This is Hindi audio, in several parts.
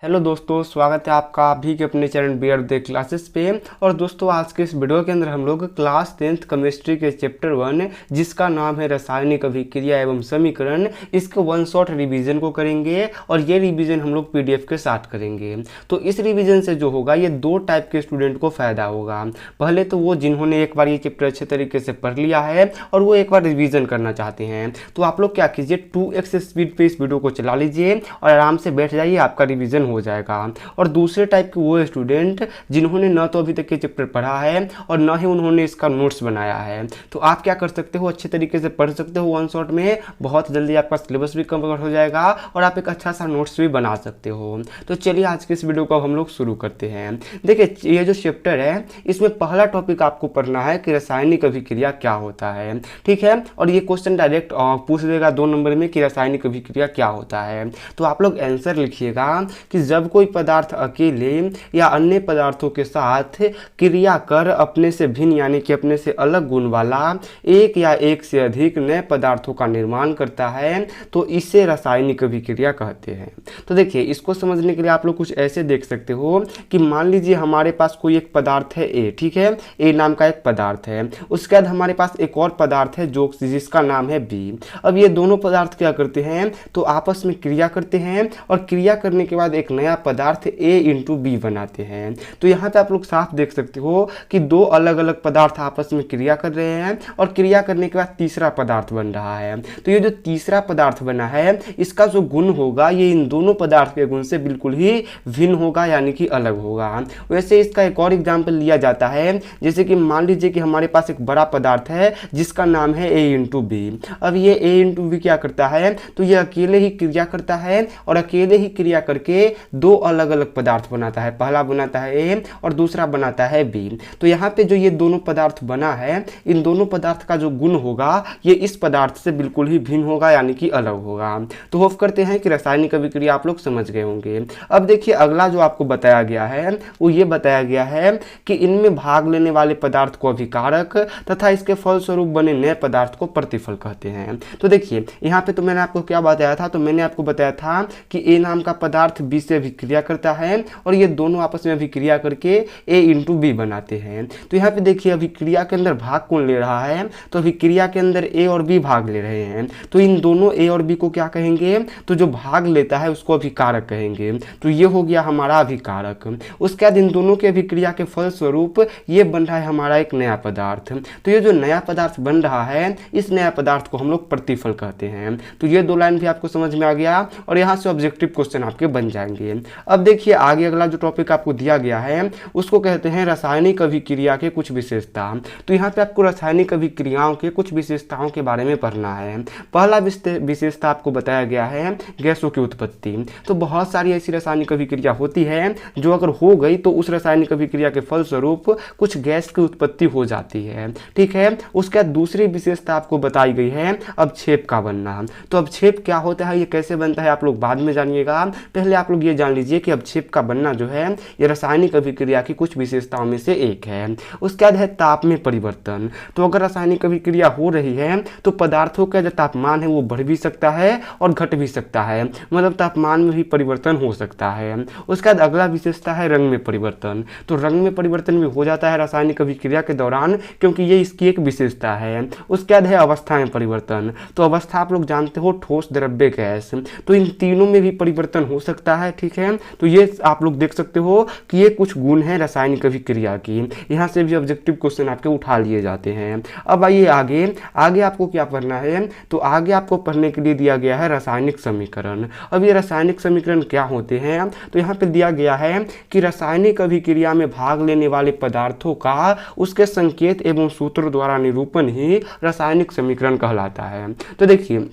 हेलो दोस्तों, स्वागत है आपका अभी के अपने चैनल BRD क्लासेस पे। और दोस्तों, आज के इस वीडियो के अंदर हम लोग क्लास 10th केमिस्ट्री के चैप्टर 1 जिसका नाम है रासायनिक अभिक्रिया एवं समीकरण, इसके वन शॉट रिवीजन को करेंगे। और ये रिवीजन हम लोग PDF के साथ करेंगे। तो इस रिवीजन से जो होगा ये दो टाइप के स्टूडेंट को फायदा होगा। पहले तो वो जिन्होंने एक बार ये चैप्टर अच्छे तरीके से पढ़ लिया है और वो एक बार रिवीजन करना चाहते हैं, तो आप लोग क्या कीजिए 2x स्पीड पे इस वीडियो को चला लीजिए और आराम से बैठ जाइए, आपका रिवीजन हो जाएगा। और दूसरे टाइप के वो स्टूडेंट जिन्होंने न तो अभी तक ये चैप्टर पढ़ा है और न ही उन्होंने इसका नोट्स बनाया है, तो आप क्या कर सकते हो, अच्छे तरीके से पढ़ सकते हो वन शॉट में। बहुत जल्दी आपका सिलेबस भी कवर हो जाएगा और आप एक अच्छा सा नोट्स भी बना सकते हो। तो चलिए आज के इस वीडियो को हम लोग शुरू करते हैं। देखिए, ये जो चैप्टर है इसमें पहला टॉपिक आपको पढ़ना है कि रासायनिक अभिक्रिया क्या होता है, ठीक है। और ये क्वेश्चन डायरेक्ट पूछ देगा 2 नंबर में कि रासायनिक अभिक्रिया क्या होता है। तो आप लोग आंसर लिखिएगा कि जब कोई पदार्थ अकेले या अन्य पदार्थों के साथ क्रिया कर अपने से भिन्न यानी कि अपने से अलग गुण वाला एक या एक से अधिक नए पदार्थों का निर्माण करता है, तो इसे रासायनिक अभिक्रिया कहते हैं। तो देखिए, इसको समझने के लिए आप लोग कुछ ऐसे देख सकते हो कि मान लीजिए हमारे पास कोई एक पदार्थ है A, ठीक है, A नाम का एक पदार्थ है। उसके बाद हमारे पास एक और पदार्थ है जो जिसका नाम है B। अब ये दोनों पदार्थ क्या करते हैं, तो आपस में क्रिया करते हैं और क्रिया करने के बाद एक नया पदार्थ A इंटू B बनाते हैं। तो यहाँ पे आप लोग साफ देख सकते हो कि दो अलग अलग पदार्थ आपस में क्रिया कर रहे हैं और क्रिया करने के बाद तीसरा पदार्थ बन रहा है। तो ये जो तीसरा पदार्थ बना है इसका जो गुण होगा ये इन दोनों पदार्थ के गुण से बिल्कुल ही भिन्न होगा यानी कि अलग होगा। वैसे इसका एक और एग्जाम्पल लिया जाता है, जैसे कि मान लीजिए कि हमारे पास एक बड़ा पदार्थ है जिसका नाम है A इंटू B। अब ये A इंटू B क्या करता है, तो ये अकेले ही क्रिया करता है और अकेले ही क्रिया करके दो अलग अलग पदार्थ बनाता है। पहला बनाता है A और दूसरा बनाता है B। तो यहाँ पे जो ये दोनों पदार्थ बना है, इन दोनों पदार्थ का जो गुण होगा ये इस पदार्थ से बिल्कुल ही भिन्न होगा यानी कि अलग होगा। तो होप करते हैं कि रासायनिक अभिक्रिया आप लोग समझ गए होंगे। अब देखिए, अगला जो आपको बताया गया है वो ये बताया गया है कि इनमें भाग लेने वाले पदार्थ को अभिकारक तथा इसके फलस्वरूप बने नए पदार्थ को प्रतिफल कहते हैं। तो देखिए, यहाँ पे तो मैंने आपको क्या बताया था, तो मैंने आपको बताया था कि A नाम का पदार्थ B से अभिक्रिया करता है और ये दोनों आपस में अभिक्रिया करके A इंटू B बनाते हैं। तो यहाँ पे देखिए, अभिक्रिया के अंदर भाग कौन ले रहा है, तो अभिक्रिया के अंदर A और B भाग ले रहे हैं। तो इन दोनों A और B को क्या कहेंगे, तो जो भाग लेता है उसको अभिकारक कहेंगे। तो ये हो गया हमारा अभिकारक। उसके बाद इन दोनों के अभिक्रिया के फलस्वरूप ये बन रहा है हमारा एक नया पदार्थ। तो ये जो नया पदार्थ बन रहा है इस नया पदार्थ को हम लोग प्रतिफल कहते हैं। तो ये दो लाइन भी आपको समझ में आ गया और यहाँ से ऑब्जेक्टिव क्वेश्चन आपके बन जाएंगे। अब देखिए, आगे अगला जो टॉपिक आपको दिया गया है उसको कहते हैं रासायनिक अभिक्रिया के कुछ विशेषता। तो यहाँ पे आपको रासायनिक अभिक्रियाओं के कुछ विशेषताओं के बारे में पढ़ना है। पहला विशेषता आपको बताया गया है गैसों की उत्पत्ति। तो बहुत सारी ऐसी रासायनिक अभिक्रिया होती है जो अगर हो गई तो उस रासायनिक अभिक्रिया के फलस्वरूप कुछ गैस की उत्पत्ति हो जाती है, ठीक है। उसके बाद दूसरी विशेषता आपको बताई गई है अवक्षेप का बनना। तो अवक्षेप क्या होता है, ये कैसे बनता है आप लोग बाद में जानिएगा। पहले आप लोग ये जान लीजिए कि अवक्षेप का बनना जो है ये रासायनिक अभिक्रिया की कुछ विशेषताओं में से एक है। उसके बाद है ताप में परिवर्तन। तो अगर रासायनिक अभिक्रिया हो रही है तो पदार्थों का जो तापमान है वो बढ़ भी सकता है और घट भी सकता है, मतलब तापमान में भी परिवर्तन हो सकता है। उसके बाद अगला विशेषता है रंग में परिवर्तन। तो रंग में परिवर्तन भी हो जाता है रासायनिक अभिक्रिया के दौरान, क्योंकि ये इसकी एक विशेषता है। उसके बाद है अवस्था में परिवर्तन। तो अवस्था आप लोग जानते हो ठोस, द्रव्य, गैस। तो इन तीनों में भी परिवर्तन हो सकता है, ठीक है। तो ये आप लोग देख सकते हो कि ये कुछ गुण है रासायनिक अभिक्रिया की। यहाँ से भी ऑब्जेक्टिव क्वेश्चन आपके उठा लिए जाते हैं। अब आइए आगे आपको क्या पढ़ना है, तो आगे आपको पढ़ने के लिए दिया गया है रासायनिक समीकरण। अब ये रासायनिक समीकरण क्या होते हैं, तो यहाँ पे दिया गया है कि रासायनिक अभिक्रिया में भाग लेने वाले पदार्थों का उसके संकेत एवं सूत्र द्वारा निरूपण ही रासायनिक समीकरण कहलाता है। तो देखिए,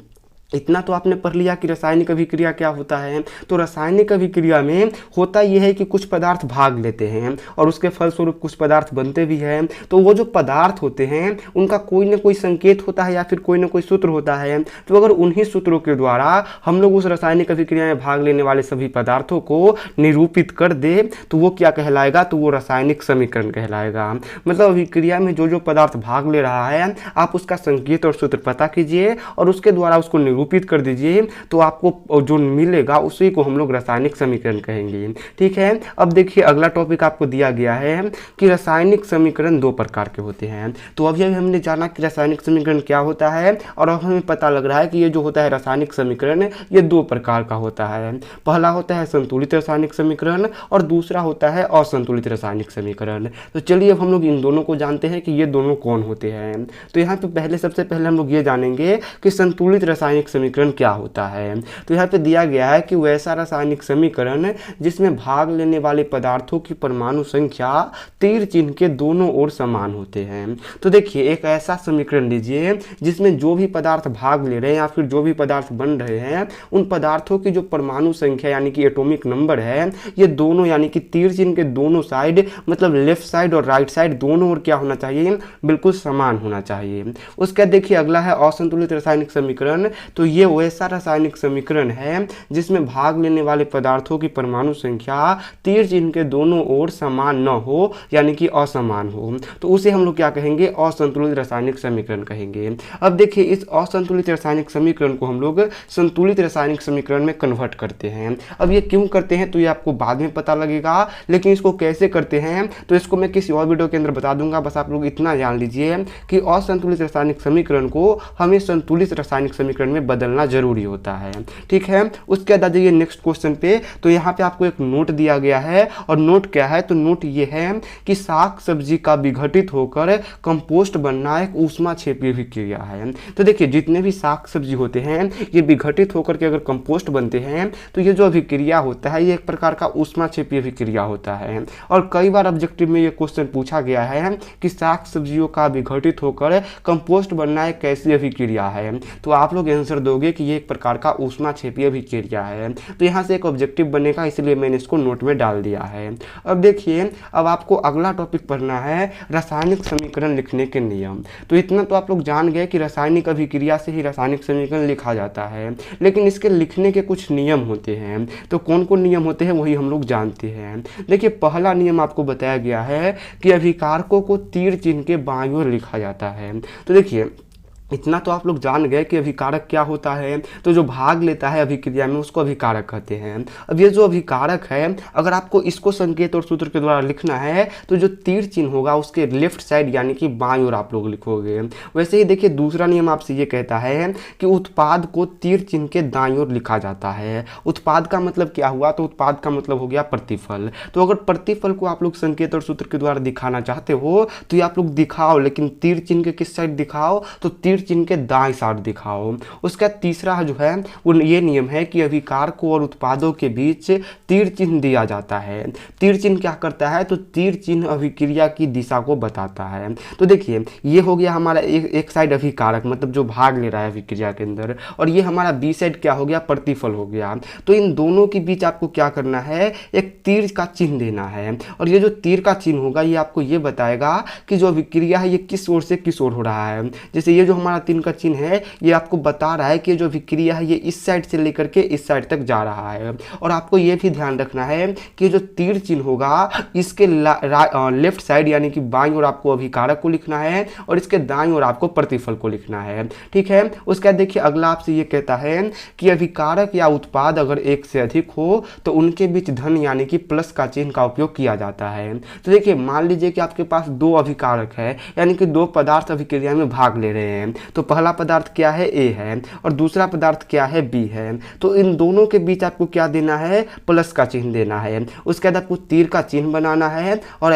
इतना तो आपने पढ़ लिया कि रासायनिक अभिक्रिया क्या होता है। तो रासायनिक अभिक्रिया में होता यह है कि कुछ पदार्थ भाग लेते हैं और उसके फलस्वरूप कुछ पदार्थ बनते भी हैं। तो वो जो पदार्थ होते हैं उनका कोई ना कोई संकेत होता है या फिर कोई ना कोई सूत्र होता है। तो अगर उन्हीं सूत्रों के द्वारा हम लोग उस रासायनिक अभिक्रिया में भाग लेने वाले सभी पदार्थों को निरूपित कर दे तो वो क्या कहलाएगा, तो वो रासायनिक समीकरण कहलाएगा। मतलब अभिक्रिया में जो जो पदार्थ भाग ले रहा है आप उसका संकेत और सूत्र पता कीजिए और उसके द्वारा उसको निरूपित कर दीजिए तो आपको जो मिलेगा उसी को हम लोग रासायनिक समीकरण कहेंगे। ठीक है, अब देखिए अगला टॉपिक आपको दिया गया है कि रासायनिक समीकरण दो प्रकार के होते हैं। तो अभी हमने जाना कि रासायनिक समीकरण क्या होता है और अब हमें पता लग रहा है कि ये जो होता है रासायनिक समीकरण ये दो प्रकार का होता है। पहला होता है संतुलित रासायनिक समीकरण और दूसरा होता है असंतुलित रासायनिक समीकरण। तो चलिए अब हम लोग इन दोनों को जानते हैं कि ये दोनों कौन होते हैं। तो यहाँ पे सबसे पहले हम लोग ये जानेंगे कि संतुलित रासायनिक समीकरण क्या होता है। तो यहाँ पे दिया गया है कि वैसा रासायनिक समीकरण जिसमें भाग लेने वाले पदार्थों की परमाणु संख्या तीर चिन्ह के दोनों ओर समान होते हैं। तो देखिए एक ऐसा समीकरण लीजिए जिसमें जो भी पदार्थ भाग ले रहे हैं या फिर जो भी पदार्थ बन रहे हैं उन पदार्थों की जो परमाणु संख्या यानी कि एटॉमिक नंबर है ये दोनों यानी कि तीर चिन्ह के दोनों साइड मतलब लेफ्ट साइड और राइट साइड दोनों ओर क्या होना चाहिए, बिल्कुल समान होना चाहिए। उसके देखिए अगला है असंतुलित रासायनिक समीकरण। तो ये वैसा रासायनिक समीकरण है जिसमें भाग लेने वाले पदार्थों की परमाणु संख्या तीर चिन्ह के दोनों ओर समान न हो यानी कि असमान हो, तो उसे हम लोग क्या कहेंगे, असंतुलित रासायनिक समीकरण कहेंगे। अब देखिए इस असंतुलित रासायनिक समीकरण को हम लोग संतुलित रासायनिक समीकरण में कन्वर्ट करते हैं। अब ये क्यों करते हैं तो ये आपको बाद में पता लगेगा, लेकिन इसको कैसे करते हैं तो इसको मैं किसी और वीडियो के अंदर बता दूंगा। बस आप लोग इतना जान लीजिए कि असंतुलित रासायनिक समीकरण को हमें संतुलित रासायनिक समीकरण में बदलना जरूरी होता है। ठीक है, उसके बाद जाइए नेक्स्ट क्वेश्चन पे। तो यहाँ पे आपको एक नोट दिया गया है और नोट क्या है, तो नोट ये है कि साग सब्जी का विघटित होकर कंपोस्ट बनना एक ऊष्माक्षेपीय अभिक्रिया है। तो देखिए जितने भी साग सब्जी होते हैं ये विघटित होकर के अगर कंपोस्ट बनते हैं तो ये जो अभिक्रिया होता है ये एक प्रकार का ऊष्माक्षेपीय अभिक्रिया होता है। और कई बार ऑब्जेक्टिव में ये क्वेश्चन पूछा गया है कि साग सब्जियों का विघटित होकर कंपोस्ट बनना एक कैसी अभिक्रिया है, तो आप लोग आंसर दोगे कि ये एक प्रकार का ऊष्माक्षेपीय अभिक्रिया है। तो यहाँ से एक ऑब्जेक्टिव बनेगा, इसलिए मैंने इसको नोट में डाल दिया है। अब देखिए अब आपको अगला टॉपिक पढ़ना है रासायनिक समीकरण लिखने के नियम। तो इतना तो आप लोग जान गए कि रासायनिक अभिक्रिया से ही रासायनिक समीकरण लिखा जाता है, लेकिन इसके लिखने के कुछ नियम होते हैं। तो कौन कौन नियम होते हैं वही हम लोग जानते हैं। देखिए पहला नियम आपको बताया गया है कि अभिकारकों को तीर चिन्ह के बाईं ओर लिखा जाता है। तो देखिए इतना तो आप लोग जान गए कि अभिकारक क्या होता है, तो जो भाग लेता है अभिक्रिया में उसको अभिकारक कहते हैं। अब ये जो अभिकारक है अगर आपको इसको संकेत और सूत्र के द्वारा लिखना है तो जो तीर चिन्ह होगा उसके लेफ्ट साइड यानी कि बाईं ओर आप लोग लिखोगे। वैसे ही देखिए दूसरा नियम आपसे ये कहता है कि उत्पाद को तीर चिन्ह के दाईं ओर लिखा जाता है। उत्पाद का मतलब क्या हुआ, तो उत्पाद का मतलब हो गया प्रतिफल। तो अगर प्रतिफल को आप लोग संकेत और सूत्र के द्वारा दिखाना चाहते हो तो ये आप लोग दिखाओ, लेकिन तीर चिन्ह के किस साइड दिखाओ, तो तीर चिन्ह के दाएं साइड दिखाओ। उसका तीसरा जो है वो ये नियम है कि अभिकारकों और उत्पादों के बीच तीर चिन्ह दिया जाता है। तीर चिन्ह क्या करता है, तो तीर चिन्ह अभिक्रिया की दिशा को बताता है। तो देखिए ये हो गया हमारा एक साइड अभिकारक मतलब जो भाग ले रहा है अभिक्रिया के अंदर, और ये हमारा बी साइड क्या हो गया, प्रतिफल हो गया। तो इन दोनों के बीच आपको क्या करना है, एक तीर का चिन्ह देना है। और ये जो तीर का चिन्ह होगा ये आपको ये बताएगा कि जो अभिक्रिया है ये किस ओर से किस ओर हो रहा है। जैसे ये जो हमारा तीर का चिन्ह है ये आपको बता रहा है कि जो विक्रिया है ये इस साइड से लेकर के इस साइड तक जा रहा है। और आपको ये भी ध्यान रखना है कि जो तीर चिन्ह होगा इसके लेफ्ट साइड यानी कि बाईं ओर आपको अभिकारक को लिखना है और इसके दाईं ओर आपको प्रतिफल को लिखना है। ठीक है, उसके बाद देखिए अगला आपसे ये कहता है कि अभिकारक या उत्पाद अगर एक से अधिक हो तो उनके बीच धन यानी कि प्लस का चिन्ह का उपयोग किया जाता है। तो देखिए मान लीजिए कि आपके पास दो अभिकारक है यानी कि दो पदार्थ अभिक्रिया में भाग ले रहे हैं। तो पहला पदार्थ क्या है, ए है, और दूसरा पदार्थ क्या है, बी है। तो इन दोनों के बीच आपको क्या देना है, प्लस का चिन्ह देना है। उसके बाद आपको तीर का चिन्ह बनाना है और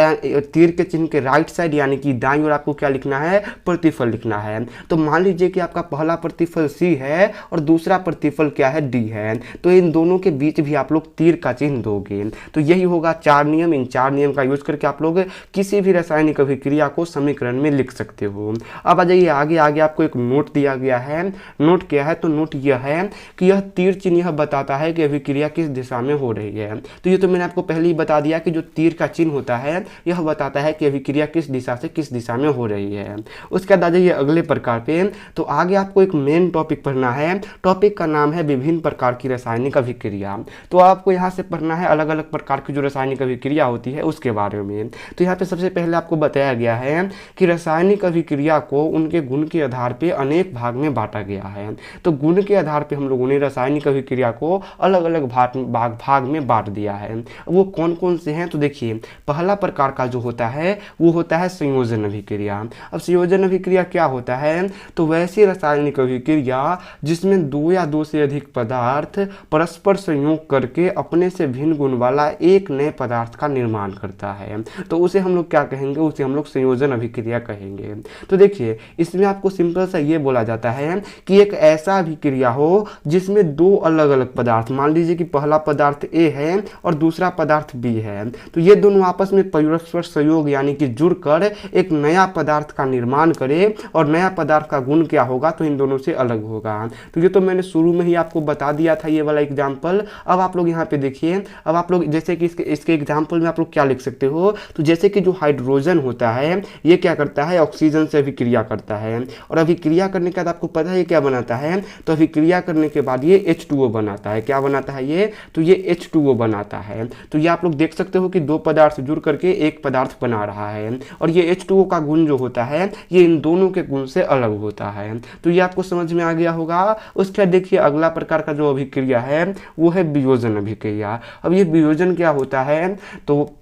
तीर के चिन्ह के राइट साइड यानी कि दाईं ओर आपको क्या लिखना है, प्रतिफल लिखना है। तो मान लीजिए कि आपका पहला प्रतिफल सी है और दूसरा प्रतिफल क्या है, डी है। तो इन दोनों के बीच भी आप लोग तीर का चिन्ह दोगे। तो यही होगा 4 नियम। इन 4 नियम का यूज करके आप लोग किसी भी रासायनिक अभिक्रिया को समीकरण में लिख सकते हो। अब आ जाइए आगे आपको एक नोट दिया गया है। नोट क्या है, तो नोट यह है कि यह तीर चिन्ह यह बताता है कि अभिक्रिया किस दिशा में हो रही है। तो ये तो मैंने आपको पहले ही बता दिया कि जो तीर का चिन्ह होता है यह बताता है कि अभिक्रिया किस दिशा से किस दिशा में हो रही है। उसके बाद आ जाइए अगले प्रकार पे। तो आगे आपको एक मेन टॉपिक पढ़ना है। टॉपिक का नाम है विभिन्न प्रकार की रासायनिक अभिक्रिया। तो आपको यहाँ से पढ़ना है अलग अलग प्रकार की जो रासायनिक अभिक्रिया होती है उसके बारे में। तो यहाँ पे सबसे पहले आपको बताया गया है कि रासायनिक अभिक्रिया को उनके गुण के आधार पे अनेक भाग में बांटा गया है। तो गुण के आधार पे हम लोगों ने रासायनिक अभिक्रिया को अलग अलग भाग में बांट दिया है। वो कौन कौन से हैं, तो देखिए पहला प्रकार का जो होता है वो होता है संयोजन अभिक्रिया। अब संयोजन अभिक्रिया क्या होता है, तो वैसी रासायनिक अभिक्रिया जिसमें दो या दो से अधिक पदार्थ परस्पर संयोग करके अपने से भिन्न गुण वाला एक नए पदार्थ का निर्माण करता है, तो उसे हम लोग क्या कहेंगे, उसे हम लोग संयोजन अभिक्रिया कहेंगे। तो देखिए इसमें आपको सिंपल सा ये बोला जाता है कि एक ऐसा अभिक्रिया हो जिसमें दो अलग अलग पदार्थ, मान लीजिए कि पहला पदार्थ ए है और दूसरा पदार्थ बी है, तो ये दोनों आपस में परस्पर संयोग यानी कि जुड़कर एक नया पदार्थ का निर्माण करे और नया पदार्थ का गुण क्या होगा, तो इन दोनों से अलग होगा। तो ये तो मैंने शुरू में ही आपको बता दिया था ये वाला एग्जाम्पल। अब आप लोग यहाँ पे देखिए, अब आप लोग जैसे कि इसके एग्जाम्पल में आप लोग क्या लिख सकते हो, तो जैसे कि जो हाइड्रोजन होता है ये क्या करता है, ऑक्सीजन से अभिक्रिया करता है, और अभिक्रिया करने के बाद आपको पता है ये क्या बनाता है, तो अभिक्रिया करने के बाद ये H2O बनाता है। क्या बनाता है ये, तो ये H2O बनाता है। तो ये आप लोग देख सकते हो कि दो पदार्थ जुड़ करके एक पदार्थ बना रहा है, और ये H2O का गुण जो होता है ये इन दोनों के गुण से अलग होता है। तो ये आपको समझ में आ गया होगा। उसके बाद देखिए अगला प्रकार का जो अभिक्रिया है वो है वियोजन अभिक्रिया। अब ये वियोजन क्या होता है, तो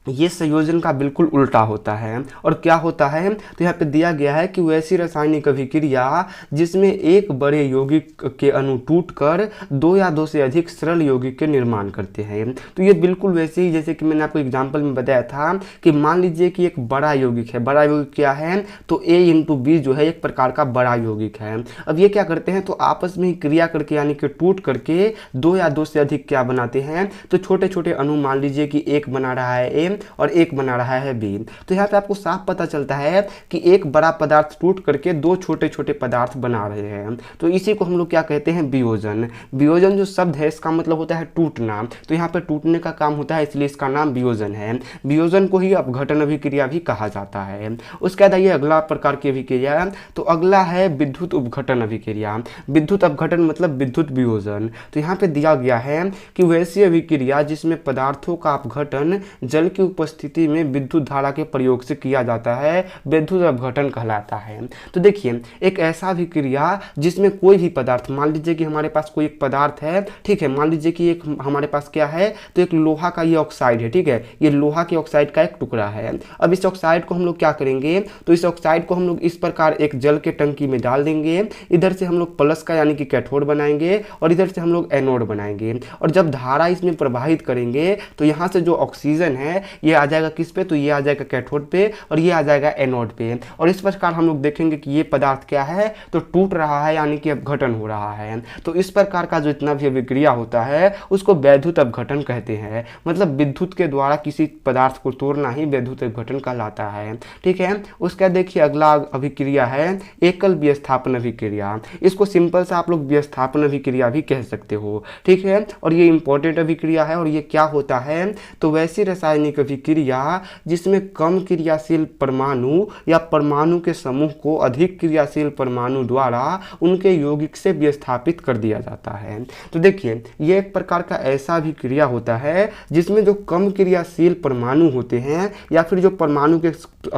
ये संयोजन का बिल्कुल उल्टा होता है। और क्या होता है, तो यहाँ पे दिया गया है कि वैसी रासायनिक अभिक्रिया जिसमें एक बड़े यौगिक के अणु टूटकर दो या दो से अधिक सरल यौगिक के निर्माण करते हैं। तो ये बिल्कुल वैसे ही जैसे कि मैंने आपको एग्जांपल में बताया था कि मान लीजिए कि एक बड़ा यौगिक है। बड़ा यौगिक क्या है, तो A × B जो है एक प्रकार का बड़ा यौगिक है। अब ये क्या करते हैं, तो आपस में ही क्रिया करके यानी कि टूट करके दो या दो से अधिक क्या बनाते हैं, तो छोटे छोटे अणु, मान लीजिए कि एक बना रहा है A और एक बना रहा है बी। तो यहाँ पे आपको साफ पता चलता है कि एक बड़ा पदार्थ टूट करके दो छोटे छोटे पदार्थ बना रहे हैं। तो इसी को हम लोग क्या कहते हैं, वियोजन। वियोजन जो शब्द है इसका मतलब होता है टूटना, तो यहाँ पे टूटने का काम होता है, इसलिए इसका नाम वियोजन है। वियोजन को ही अपघटन अभिक्रिया भी कहा जाता है। उसके बाद आइए अगला प्रकार की अभिक्रिया, तो अगला है विद्युत उपघटन अभिक्रिया। विद्युत अपघटन मतलब विद्युत वियोजन। तो यहाँ पे दिया गया है कि वैसी अभिक्रिया जिसमें पदार्थों का अपघटन जल की उपस्थिति में विद्युत धारा के प्रयोग से किया जाता है, विद्युत अपघटन कहलाता है। तो देखिए एक ऐसा अभिक्रिया जिसमें कोई भी पदार्थ, मान लीजिए कि हमारे पास कोई एक पदार्थ है, ठीक है, मान लीजिए कि एक हमारे पास क्या है, तो एक लोहा का ये ऑक्साइड है, ठीक है, ये लोहा के ऑक्साइड का एक टुकड़ा है। अब इस ऑक्साइड को हम लोग क्या करेंगे, तो इस ऑक्साइड को हम लोग इस प्रकार एक जल के टंकी में डाल देंगे। इधर से हम लोग प्लस का यानी कि कैथोड बनाएंगे और इधर से हम लोग एनोड बनाएंगे, और जब धारा इसमें प्रवाहित करेंगे तो यहाँ से जो ऑक्सीजन है ये आ जाएगा किस पे, तो ये आ जाएगा कैथोड पे और ये आ जाएगा एनोड पे। और इस प्रकार हम लोग देखेंगे कि ये पदार्थ क्या है, तो टूट रहा है यानी कि अपघटन हो रहा है। तो इस प्रकार का जो इतना भी अभिक्रिया होता है उसको वैद्युत अपघटन कहते हैं। मतलब विद्युत के द्वारा किसी पदार्थ को तोड़ना ही वैद्युत अपघटन कहलाता है, ठीक है। उसका देखिए अगला अभिक्रिया है एकल विस्थापन अभिक्रिया। इसको सिंपल सा आप लोग विस्थापन अभिक्रिया भी कह सकते हो, ठीक है। और ये इंपॉर्टेंट अभिक्रिया है। और ये क्या होता है, तो वैसी रासायनिक अभिक्रिया जिसमें कम क्रियाशील परमाणु या परमाणु के समूह को अधिक क्रियाशील परमाणु द्वारा उनके यौगिक से विस्थापित कर दिया जाता है। तो देखिए ये एक प्रकार का ऐसा अभिक्रिया होता है जिसमें जो कम क्रियाशील परमाणु होते हैं या फिर जो परमाणु के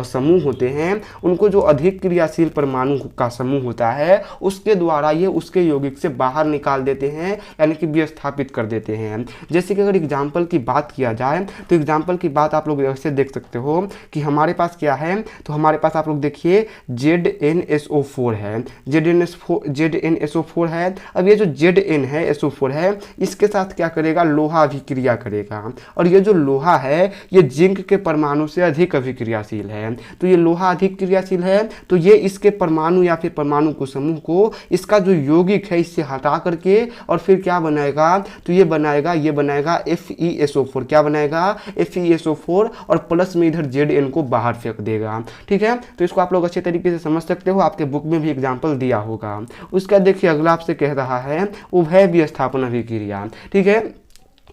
समूह होते हैं उनको जो अधिक क्रियाशील परमाणु का समूह होता है उसके द्वारा ये उसके यौगिक से बाहर निकाल देते हैं यानी कि विस्थापित कर देते हैं। जैसे कि अगर एग्जाम्पल की बात किया जाए तो एग्जाम्पल की बात आप लोग ऐसे देख सकते हो कि हमारे पास क्या है, तो हमारे पास आप लोग देखिए ZnSO4 है, ZnSO4 है। अब ये जो Zn है SO4 है इसके साथ क्या करेगा, लोहा अभिक्रिया करेगा। और ये जो लोहा है ये जिंक के परमाणु से अधिक अभिक्रियाशील है। तो ये लोहा अधिक क्रियाशील है तो ये इसके परमाणु या फिर परमाणु को समूह को इसका जो यौगिक है इससे हटा करके और फिर क्या बनाएगा, तो ये बनाएगा FeSO4। क्या बनाएगा, FeSO4 और प्लस में इधर Zn को बाहर फेंक देगा, ठीक है। तो इसको आप लोग अच्छे तरीके से समझ सकते हो, आपके बुक में भी एग्जाम्पल दिया होगा। उसका देखिए अगला आपसे कह रहा है उभय विस्थापन अभिक्रिया, ठीक है।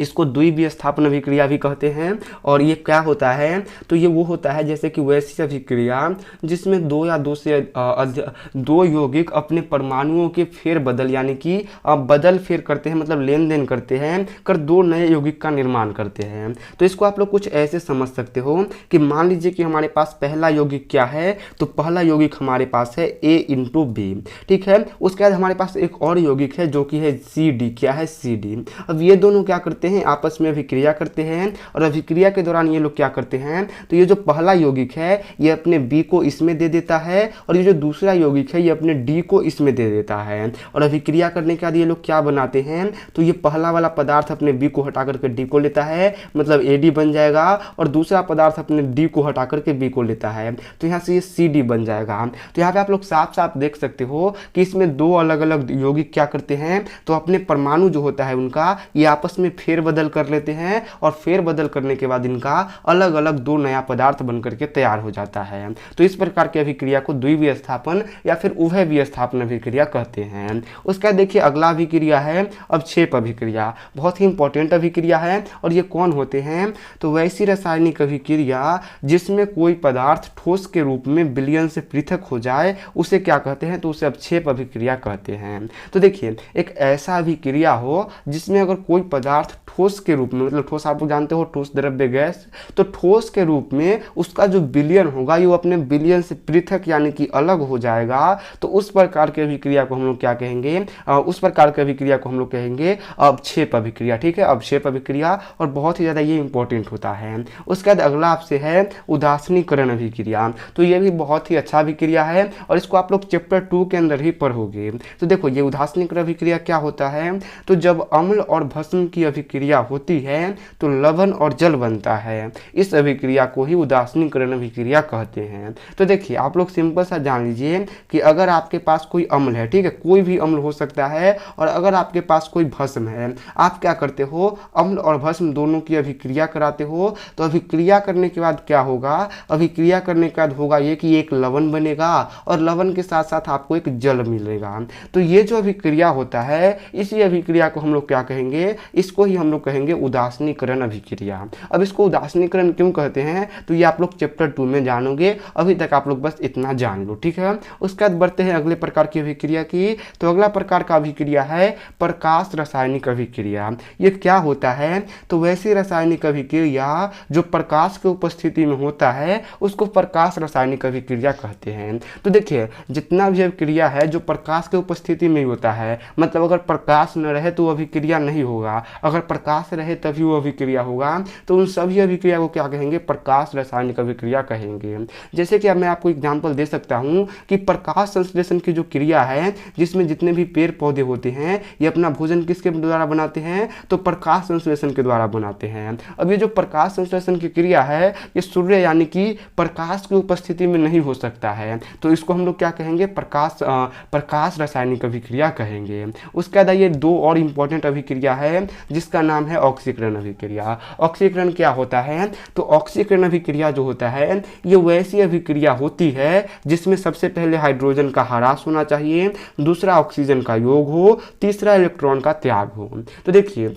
इसको द्विविस्थापन अभिक्रिया भी कहते हैं। और ये क्या होता है, तो ये वो होता है जैसे कि वैसी अभिक्रिया जिसमें दो या दो से दो यौगिक अपने परमाणुओं के फेरबदल यानी कि बदल फेर करते हैं, मतलब लेन देन करते हैं, कर दो नए यौगिक का निर्माण करते हैं। तो इसको आप लोग कुछ ऐसे समझ सकते हो कि मान लीजिए कि हमारे पास पहला यौगिक क्या है, तो पहला यौगिक हमारे पास है A/B, ठीक है। उसके बाद हमारे पास एक और यौगिक है जो कि है CD, क्या है CD। अब ये दोनों क्या करते हैं, आपस में अभिक्रिया करते हैं, और अभिक्रिया के दौरान ये लोग क्या करते हैं, तो ये जो पहला यौगिक है ये अपने B को इसमें दे देता है, और ये जो दूसरा यौगिक है ये अपने D को इसमें दे देता है। और अभिक्रिया करने के बाद ये लोग क्या बनाते हैं, तो ये पहला वाला पदार्थ अपने B को हटा करके D को लेता है, मतलब AD बन जाएगा, और दूसरा पदार्थ अपने D को हटा करके B को लेता है, तो यहाँ से ये CD बन जाएगा। तो यहाँ पे आप लोग साफ साफ देख सकते हो कि इसमें दो अलग अलग यौगिक क्या करते हैं, तो अपने परमाणु जो होता है उनका ये आपस में फेरबदल कर लेते हैं, और फेरबदल करने के बाद इनका अलग अलग दो नया पदार्थ बन करके तैयार हो जाता है। तो इस प्रकार की अभिक्रिया को द्विविस्थापन या फिर उभय विस्थापन अभिक्रिया कहते हैं। उसके बाद देखिए अगला अभिक्रिया है अवक्षेप अभिक्रिया, बहुत ही इंपॉर्टेंट अभिक्रिया है। और ये कौन होते हैं, तो वैसी रासायनिक अभिक्रिया जिसमें कोई पदार्थ ठोस के रूप में विलयन से पृथक हो जाए उसे क्या कहते हैं, तो उसे अवक्षेप अभिक्रिया कहते हैं। तो देखिए एक ऐसा अभिक्रिया हो जिसमें अगर कोई पदार्थ ठोस के रूप में, मतलब ठोस आप लोग जानते हो ठोस द्रव्य गैस, तो ठोस के रूप में उसका जो विलयन होगा ये अपने विलयन से पृथक यानी कि अलग हो जाएगा, तो उस प्रकार की अभिक्रिया को हम लोग क्या कहेंगे, उस प्रकार की अभिक्रिया को हम लोग कहेंगे अवक्षेप अभिक्रिया, ठीक है, अवक्षेप अभिक्रिया। और बहुत ही ज़्यादा ये इंपॉर्टेंट होता है। उसके बाद अगला आपसे है उदासीनीकरण अभिक्रिया, तो ये भी बहुत ही अच्छा अभिक्रिया है, और इसको आप लोग चैप्टर 2 के अंदर ही पढ़ोगे। तो देखो ये उदासीनीकरण अभिक्रिया क्या होता है, तो जब अम्ल और भस्म की अभिक्रिया होती है तो लवण और जल बनता है, इस अभिक्रिया को ही उदासीनीकरण अभिक्रिया कहते हैं। तो देखिए आप लोग सिंपल सा जान लीजिए कि अगर आपके पास कोई अम्ल है, ठीक है, कोई भी अम्ल हो सकता है, और अगर आपके पास कोई भस्म है, आप क्या करते हो, अम्ल और भस्म दोनों की अभिक्रिया कराते हो। तो अभिक्रिया करने के बाद क्या होगा, अभिक्रिया करने के बाद होगा ये कि एक लवण बनेगा, और लवण के साथ साथ आपको एक जल मिलेगा। तो ये जो अभिक्रिया होता है इसी अभिक्रिया को हम लोग क्या कहेंगे, इसको ही हम लोग कहेंगे उदासीनीकरण अभिक्रिया। अब इसको उदासीनीकरण क्यों कहते हैं, तो ये आप लोग चैप्टर 2 में जानोगे, अभी तक आप लोग बस इतना जान लो, ठीक है। उसके बाद बढ़ते हैं अगले प्रकार की अभिक्रिया की। तो अगला प्रकार का अभिक्रिया है प्रकाश रासायनिक अभिक्रिया। ये क्या होता है, तो वैसी रासायनिक अभिक्रिया जो प्रकाश के उपस्थिति में होता है उसको प्रकाश रासायनिक अभिक्रिया कहते हैं। तो देखिए जितना भी अभिक्रिया है जो प्रकाश के उपस्थिति में होता है, मतलब अगर प्रकाश न रहे तो अभिक्रिया नहीं होगा, अगर प्रकाश रहे तभी वो अभिक्रिया होगा, तो उन सभी अभिक्रिया को क्या कहेंगे, प्रकाश रासायनिक अभिक्रिया कहेंगे। जैसे कि अब मैं आपको एग्जांपल दे सकता हूँ कि प्रकाश संश्लेषण की जो क्रिया है, जिसमें जितने भी पेड़ पौधे होते हैं ये अपना भोजन किसके द्वारा बनाते हैं, तो प्रकाश संश्लेषण के द्वारा बनाते हैं। अब ये जो प्रकाश संश्लेषण की क्रिया है ये सूर्य यानी कि प्रकाश की उपस्थिति में नहीं हो सकता है, तो इसको हम लोग क्या कहेंगे, प्रकाश रासायनिक अभिक्रिया कहेंगे। उसके बाद ये दो और इंपॉर्टेंट अभिक्रिया है जिसका नाम है ऑक्सीकरण अभिक्रिया। ऑक्सीकरण क्या होता है, तो ऑक्सीकरण अभिक्रिया जो होता है ये वैसी अभिक्रिया होती है जिसमें सबसे पहले हाइड्रोजन का ह्रास होना चाहिए, दूसरा ऑक्सीजन का योग हो, तीसरा इलेक्ट्रॉन का त्याग हो। तो देखिए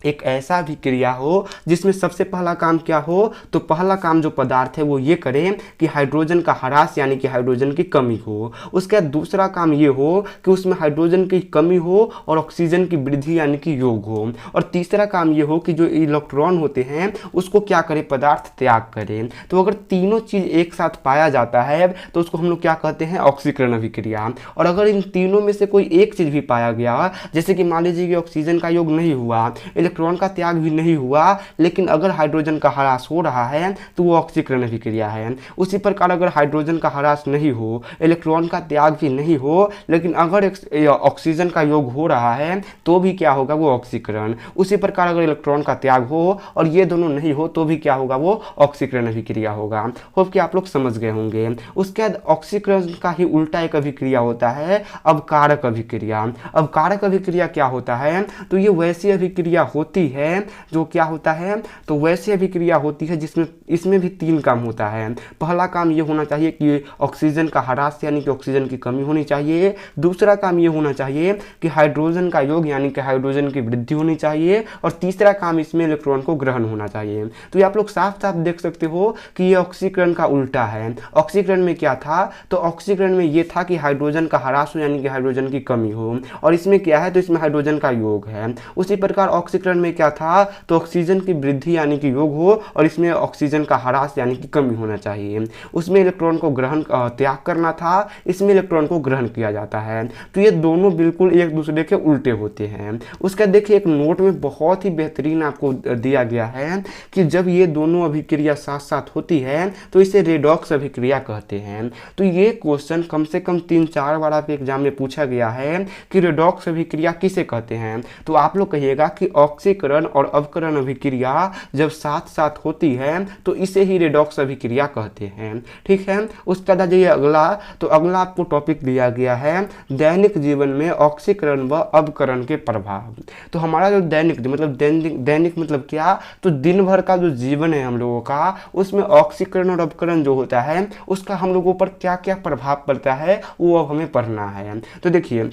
एक ऐसा अभिक्रिया हो जिसमें सबसे पहला काम क्या हो, तो पहला काम जो पदार्थ है वो ये करे कि हाइड्रोजन का ह्रास यानी कि हाइड्रोजन की कमी हो। उसके बाद दूसरा काम ये हो कि उसमें हाइड्रोजन की कमी हो और ऑक्सीजन की वृद्धि यानी कि योग हो। और तीसरा काम ये हो कि जो इलेक्ट्रॉन होते हैं उसको क्या करे, पदार्थ त्याग करे। तो अगर तीनों चीज़ एक साथ पाया जाता है तो उसको हम लोग क्या कहते हैं, ऑक्सीकरण अभिक्रिया। और अगर इन तीनों में से कोई एक चीज़ भी पाया गया, जैसे कि मान लीजिए कि ऑक्सीजन का योग नहीं हुआ, इलेक्ट्रॉन का त्याग भी नहीं हुआ, लेकिन अगर हाइड्रोजन का ह्रास हो रहा है तो वो ऑक्सीकरण अभिक्रिया है। उसी प्रकार अगर हाइड्रोजन का ह्रास नहीं हो, इलेक्ट्रॉन का त्याग भी नहीं हो, लेकिन अगर ऑक्सीजन का योग हो रहा है तो भी क्या होगा, वो ऑक्सीकरण। उसी प्रकार अगर इलेक्ट्रॉन का त्याग हो और ये दोनों नहीं हो तो भी क्या होगा, वो ऑक्सीकरण अभिक्रिया होगा। होप कि आप लोग समझ गए होंगे। उसके बाद ऑक्सीकरण का ही उल्टा एक अभिक्रिया होता है अवकारक अभिक्रिया। अवकारक अभिक्रिया क्या होता है, तो ये वैसी अभिक्रिया होती है, जो क्या होता है, तो वैसी अभिक्रिया होती है जिसमें इसमें भी 3 काम होता है। पहला काम ये होना चाहिए कि ऑक्सीजन का ह्रास यानी कि ऑक्सीजन की कमी होनी चाहिए। दूसरा काम ये होना चाहिए कि हाइड्रोजन का योग यानी कि हाइड्रोजन की वृद्धि होनी चाहिए। और तीसरा काम इसमें इलेक्ट्रॉन को ग्रहण होना चाहिए। तो ये आप लोग साफ साफ देख सकते हो कि ये ऑक्सीकरण का उल्टा है। ऑक्सीकरण में क्या था, तो ऑक्सीकरण में ये था कि हाइड्रोजन का ह्रास हो यानी कि हाइड्रोजन की कमी हो, और इसमें क्या है, तो इसमें हाइड्रोजन का योग है। उसी प्रकार ऑक्सीकरण में क्या था, तो ऑक्सीजन की वृद्धि यानी कि योग हो, और इसमें ऑक्सीजन का ह्रास यानी कि कमी होना चाहिए। उसमें इलेक्ट्रॉन को ग्रहण त्याग करना था, इसमें इलेक्ट्रॉन को ग्रहण किया जाता है। तो ये दोनों बिल्कुल एक दूसरे के उल्टे होते हैं। उसका देखिए एक नोट में बहुत ही बेहतरीन आपको दिया गया है कि जब ये दोनों अभिक्रिया साथ साथ होती है तो इसे रेडॉक्स अभिक्रिया कहते हैं। तो ये क्वेश्चन कम से कम 3-4 बार आपके एग्जाम में पूछा गया है कि रेडॉक्स अभिक्रिया किसे कहते हैं। तो आप लोग कहिएगा कि ऑक्सीकरण और अवकरण अभिक्रिया जब साथ साथ होती है तो इसे ही रेडॉक्स अभिक्रिया कहते हैं। ठीक है, उसके बाद जाइए अगला। तो अगला आपको टॉपिक दिया गया है दैनिक जीवन में ऑक्सीकरण व अवकरण के प्रभाव। तो हमारा जो दैनिक मतलब दैनिक मतलब क्या, तो दिन भर का जो जीवन है हम लोगों का, उसमें ऑक्सीकरण और अवकरण जो होता है उसका हम लोगों पर क्या क्या प्रभाव पड़ता है वो अब हमें पढ़ना है। तो देखिए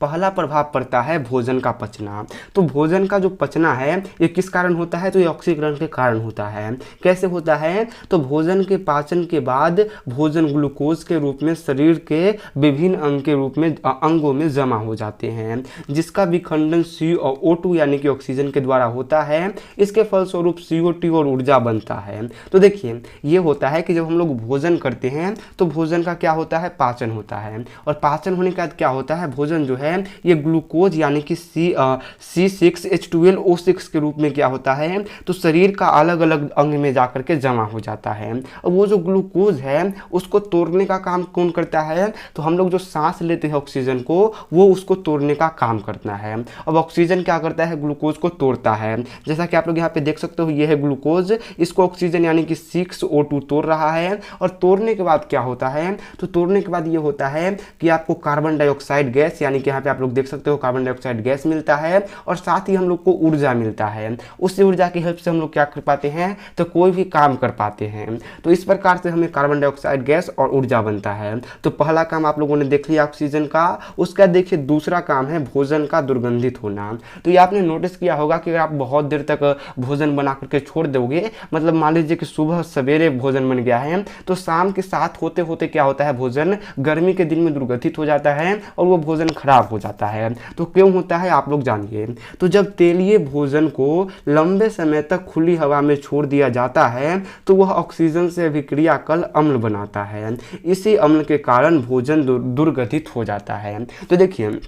पहला प्रभाव पड़ता है भोजन का पचना। तो भोजन का जो पचना है ये किस कारण होता है, तो ये ऑक्सीकरण के कारण होता है। कैसे होता है, तो भोजन के पाचन के बाद भोजन ग्लूकोज के रूप में शरीर के विभिन्न अंग के रूप में अंगों में जमा हो जाते हैं, जिसका विखंडन CO2 यानी कि ऑक्सीजन के द्वारा होता है। इसके फलस्वरूप CO2 और ऊर्जा बनता है। तो देखिए ये होता है कि जब हम लोग भोजन करते हैं तो भोजन का क्या होता है, पाचन होता है, और पाचन होने के बाद क्या होता है, भोजन जो है ये ग्लूकोज यानी कि C6H12O6 के रूप में क्या होता है, तो शरीर का अलग अलग अंग में जाकर के जमा हो जाता है। और वो जो ग्लूकोज है उसको तोड़ने का काम कौन करता है, तो हम लोग जो सांस लेते हैं ऑक्सीजन को, वो उसको तोड़ने का काम करता है। अब ऑक्सीजन क्या करता है, ग्लूकोज को तोड़ता है। जैसा कि आप लोग यहाँ पे देख सकते हो ये है ग्लूकोज, इसको ऑक्सीजन यानी कि 6O2 तोड़ रहा है। और तोड़ने के बाद क्या होता है, तो तोड़ने के बाद ये होता है कि आपको कार्बन डाइऑक्साइड गैस यानी कि यहाँ पे आप लोग देख सकते हो कार्बन डाइऑक्साइड गैस मिलता है, और साथ ही हम लोग को ऊर्जा मिलता है। उस ऊर्जा की हेल्प से हम लोग क्या कर पाते हैं, तो कोई भी काम कर पाते हैं। तो इस प्रकार से हमें कार्बन डाइऑक्साइड गैस और ऊर्जा बनता है। तो पहला काम आप लोगों ने देख लिया ऑक्सीजन का। उसका देखिए दूसरा काम है भोजन का दुर्गंधित होना। तो ये आपने नोटिस किया होगा कि अगर आप बहुत देर तक भोजन बना करके छोड़ दोगे, मतलब मान लीजिए कि सुबह सवेरे भोजन बन गया है, तो शाम के साथ होते होते क्या होता है, भोजन गर्मी के दिन में दुर्गंधित हो जाता है और वो भोजन खराब हो जाता है। तो क्यों होता है आप लोग जानिए। तो जब तेलीय भोजन को लंबे समय तक खुली हवा में छोड़ दिया जाता है तो वह ऑक्सीजन से अभिक्रिया कर अम्ल बनाता है। इसी अम्ल के कारण भोजन दुर्गंधित हो जाता है। तो देखिए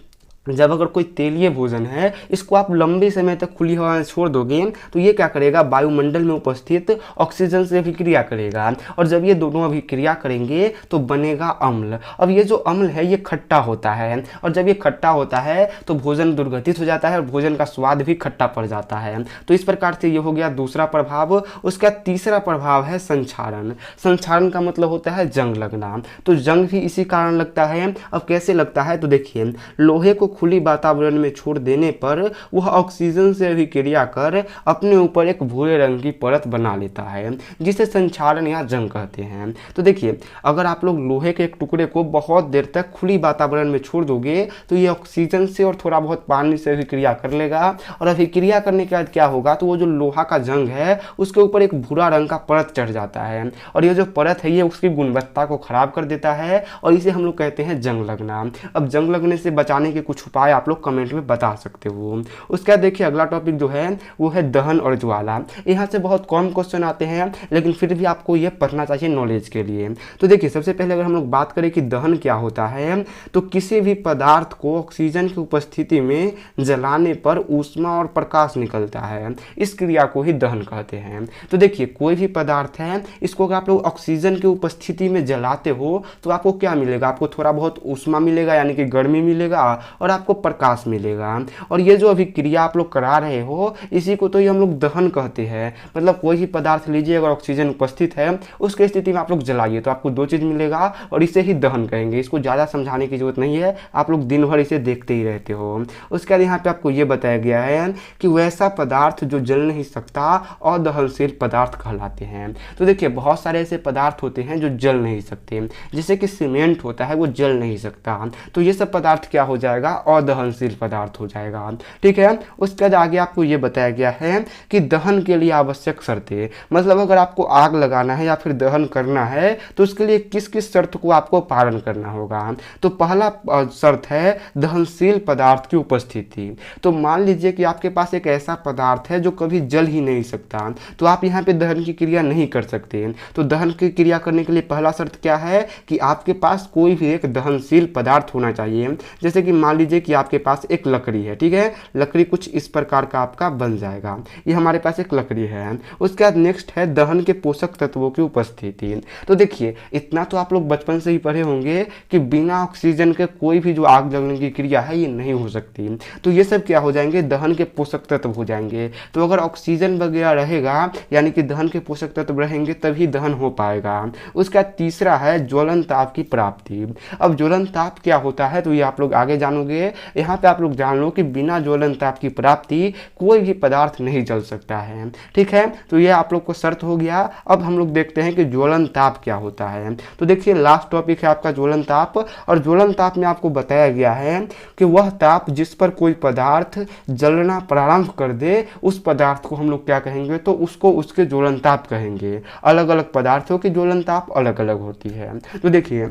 जब अगर कोई तेलीय भोजन है, इसको आप लंबे समय तक खुली हवा में छोड़ दोगे तो ये क्या करेगा, वायुमंडल में उपस्थित ऑक्सीजन से अभिक्रिया करेगा, और जब ये दोनों अभिक्रिया करेंगे तो बनेगा अम्ल। अब ये जो अम्ल है ये खट्टा होता है, और जब ये खट्टा होता है तो भोजन दुर्गंधित हो जाता है और भोजन का स्वाद भी खट्टा पड़ जाता है। तो इस प्रकार से ये हो गया दूसरा प्रभाव। उसका तीसरा प्रभाव है संक्षारण। संक्षारण का मतलब होता है जंग लगना। तो जंग भी इसी कारण लगता है। अब कैसे लगता है, तो देखिए लोहे को खुली वातावरण में छोड़ देने पर वह ऑक्सीजन से अभिक्रिया कर अपने ऊपर एक भूरे रंग की परत बना लेता है, जिसे संक्षारण या जंग कहते हैं। तो देखिए अगर आप लोग लोहे के एक टुकड़े को बहुत देर तक खुली वातावरण में छोड़ दोगे तो ये ऑक्सीजन से और थोड़ा बहुत पानी से अभिक्रिया कर लेगा, और अभिक्रिया करने के बाद क्या होगा, तो वो जो लोहा का जंग है उसके ऊपर एक भूरा रंग का परत चढ़ जाता है, और ये जो परत है ये उसकी गुणवत्ता को खराब कर देता है, और इसे हम लोग कहते हैं जंग लगना। अब जंग लगने से बचाने के कुछ उपाय आप लोग कमेंट में बता सकते हो। उसके बाद देखिए अगला टॉपिक जो है वो है दहन और ज्वाला। यहाँ से बहुत कम क्वेश्चन आते हैं लेकिन फिर भी आपको ये पढ़ना चाहिए नॉलेज के लिए। तो देखिए सबसे पहले अगर हम लोग बात करें कि दहन क्या होता है, तो किसी भी पदार्थ को ऑक्सीजन की उपस्थिति में जलाने पर ऊष्मा और प्रकाश निकलता है, इस क्रिया को ही दहन कहते हैं। तो देखिए कोई भी पदार्थ है, इसको अगर आप लोग ऑक्सीजन की उपस्थिति में जलाते हो तो आपको क्या मिलेगा, आपको थोड़ा बहुत ऊष्मा मिलेगा यानी कि गर्मी मिलेगा, और आपको प्रकाश मिलेगा। और ये जो अभिक्रिया आप लोग करा रहे हो इसी को तो ये हम लोग दहन कहते हैं। मतलब कोई भी पदार्थ लीजिए, अगर ऑक्सीजन उपस्थित है उसके स्थिति में आप लोग जलाइए तो आपको 2 चीज़ मिलेगा और इसे ही दहन कहेंगे। इसको ज़्यादा समझाने की जरूरत नहीं है, आप लोग दिन भर इसे देखते ही रहते हो। उसके बाद यहाँ पे आपको ये बताया गया है कि वैसा पदार्थ जो जल नहीं सकता अदहनशील पदार्थ कहलाते हैं। तो देखिए बहुत सारे ऐसे पदार्थ होते हैं जो जल नहीं सकते, जैसे कि सीमेंट होता है वो जल नहीं सकता, तो ये सब पदार्थ क्या हो जाएगा, अदहनशील पदार्थ हो जाएगा। ठीक है, उसके बाद आगे आपको ये बताया गया है कि दहन के लिए आवश्यक शर्तें, मतलब अगर आपको आग लगाना है या फिर दहन करना है तो उसके लिए किस किस शर्त को आपको पालन करना होगा। तो पहला शर्त है दहनशील पदार्थ की उपस्थिति। तो मान लीजिए कि आपके पास एक ऐसा पदार्थ है जो कभी जल ही नहीं सकता, तो आप यहाँ पे दहन की क्रिया नहीं कर सकते। तो दहन की क्रिया करने के लिए पहला शर्त क्या है कि आपके पास कोई भी एक दहनशील पदार्थ होना चाहिए। जैसे कि मान लीजिए कि आपके पास एक लकड़ी है, ठीक है, लकड़ी कुछ इस प्रकार का आपका बन जाएगा, ये हमारे पास एक लकड़ी है। उसके बाद नेक्स्ट है दहन के पोषक तत्वों की उपस्थिति। तो देखिए इतना तो आप लोग बचपन से ही पढ़े होंगे कि बिना ऑक्सीजन के कोई भी जो आग जलने की क्रिया है ये नहीं हो सकती। तो ये सब क्या हो जाएंगे, दहन के पोषक तत्व हो जाएंगे। तो अगर ऑक्सीजन वगैरह रहेगा यानी कि दहन के पोषक तत्व रहेंगे तभी दहन हो पाएगा। उसका तीसरा है ज्वलन ताप की प्राप्ति। अब ज्वलन ताप क्या होता है तो ये आप लोग आगे जानोगे। यहाँ पे आप लोग जान लो कि बिना ज्वलन ताप की प्राप्ति कोई भी पदार्थ नहीं जल सकता है। ठीक है, तो ये आप लोग को शर्त हो गया। अब हम लोग देखते हैं कि ज्वलन ताप क्या होता है। तो देखिए लास्ट टॉपिक है आपका ज्वलन ताप, और ज्वलन ताप में आपको बताया गया है कि वह ताप जिस पर कोई पदार्थ जलना प्रारंभ कर दे उस पदार्थ को हम लोग क्या कहेंगे, तो उसको उसके ज्वलन ताप कहेंगे। अलग अलग पदार्थों की ज्वलन ताप अलग अलग होती है। तो देखिए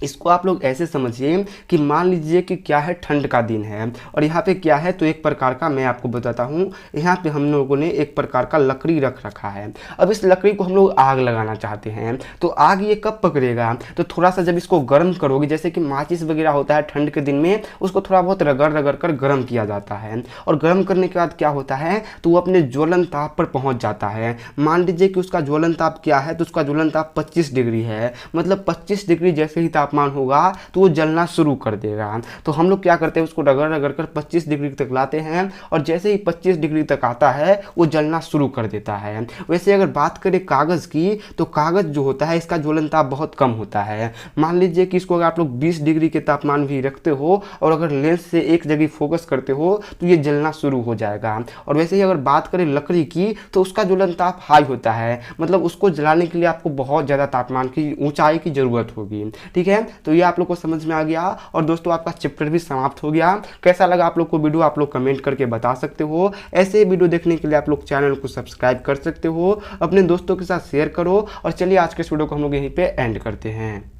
इसको आप लोग ऐसे समझिए कि मान लीजिए कि क्या है, ठंड का दिन है और यहाँ पे क्या है, तो एक प्रकार का मैं आपको बताता हूँ। यहाँ पे हम लोगों ने एक प्रकार का लकड़ी रख रखा है। अब इस लकड़ी को हम लोग आग लगाना चाहते हैं, तो आग ये कब पकड़ेगा, तो थोड़ा सा जब इसको गर्म करोगे, जैसे कि माचिस वगैरह होता है ठंड के दिन में, उसको थोड़ा बहुत रगड़ रगड़ कर गर्म किया जाता है। और गर्म करने के बाद क्या होता है, तो वो अपने ज्वलन ताप पर पहुँच जाता है। मान लीजिए कि उसका ज्वलन ताप क्या है, तो उसका ज्वलन ताप 25 डिग्री है। मतलब 25 डिग्री जैसे ही तापमान होगा तो वो जलना शुरू कर देगा। तो हम लोग क्या करते हैं, उसको रगड़ रगड़ कर 25 डिग्री तक लाते हैं और जैसे ही 25 डिग्री तक आता है वो जलना शुरू कर देता है। वैसे अगर बात करें कागज़ की, तो कागज़ जो होता है इसका ज्वलन ताप बहुत कम होता है। मान लीजिए कि इसको अगर आप लोग 20 डिग्री के तापमान भी रखते हो और अगर लेंस से एक जगह फोकस करते हो तो ये जलना शुरू हो जाएगा। और वैसे ही अगर बात करें लकड़ी की, तो उसका ज्वलन ताप हाई होता है। मतलब उसको जलाने के लिए आपको बहुत ज़्यादा तापमान की, ऊंचाई की ज़रूरत होगी। ठीक है, तो ये आप लोग को समझ में आ गया। और दोस्तों आपका चैप्टर भी समाप्त हो गया। कैसा लगा आप लोग को वीडियो, आप लोग कमेंट करके बता सकते हो। ऐसे वीडियो देखने के लिए आप लोग चैनल को सब्सक्राइब कर सकते हो, अपने दोस्तों के साथ शेयर करो। और चलिए आज के इस वीडियो को हम लोग यहीं पे एंड करते हैं।